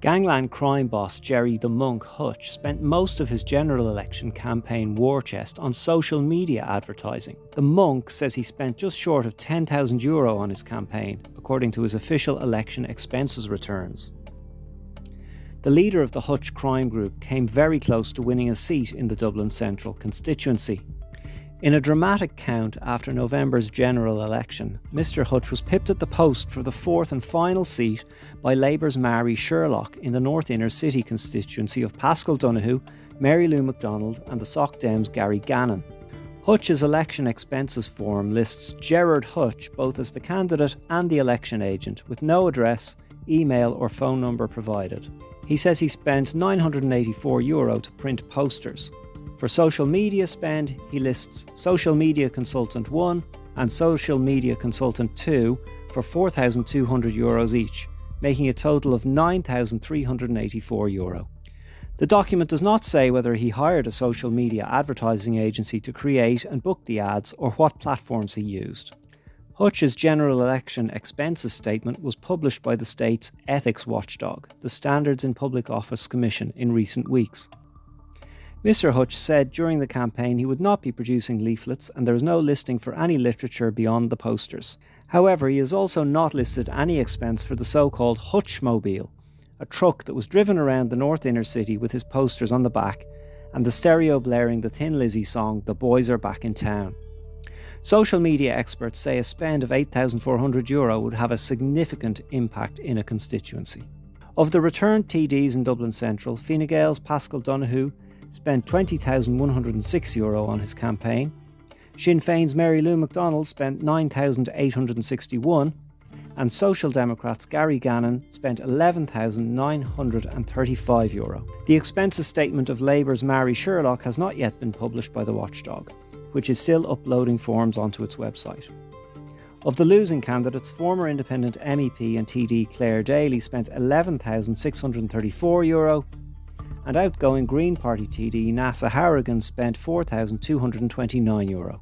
Gangland crime boss Gerry The Monk Hutch spent most of his general election campaign war chest on social media advertising. The Monk says he spent just short of €10,000 on his campaign, according to his official election expenses returns. The leader of the Hutch crime group came very close to winning a seat in the Dublin Central constituency. In a dramatic count after November's general election, Mr Hutch was pipped at the post for the fourth and final seat by Labour's Mary Sherlock in the North Inner City constituency of Paschal Donoghue, Mary Lou MacDonald and the Soc Dem's Gary Gannon. Hutch's election expenses form lists Gerard Hutch both as the candidate and the election agent, with no address, email or phone number provided. He says he spent €984 to print posters. For social media spend, he lists Social Media Consultant 1 and Social Media Consultant 2 for €4,200 each, making a total of €9,384. The document does not say whether he hired a social media advertising agency to create and book the ads or what platforms he used. Hutch's general election expenses statement was published by the state's ethics watchdog, the Standards in Public Office Commission, in recent weeks. Mr Hutch said during the campaign he would not be producing leaflets and there is no listing for any literature beyond the posters. However, he has also not listed any expense for the so-called Hutchmobile, a truck that was driven around the North Inner City with his posters on the back and the stereo blaring the Thin Lizzy song "The Boys Are Back in Town." Social media experts say a spend of €8,400 would have a significant impact in a constituency. Of the returned TDs in Dublin Central, Fine Gael's Paschal Donoghue spent €20,106 on his campaign. Sinn Féin's Mary Lou MacDonald spent €9,861 and Social Democrats' Gary Gannon spent €11,935. The expenses statement of Labour's Mary Sherlock has not yet been published by the watchdog, which is still uploading forms onto its website. Of the losing candidates, former independent MEP and TD Claire Daly spent €11,634 and outgoing Green Party TD Nasa Harrigan spent €4,229.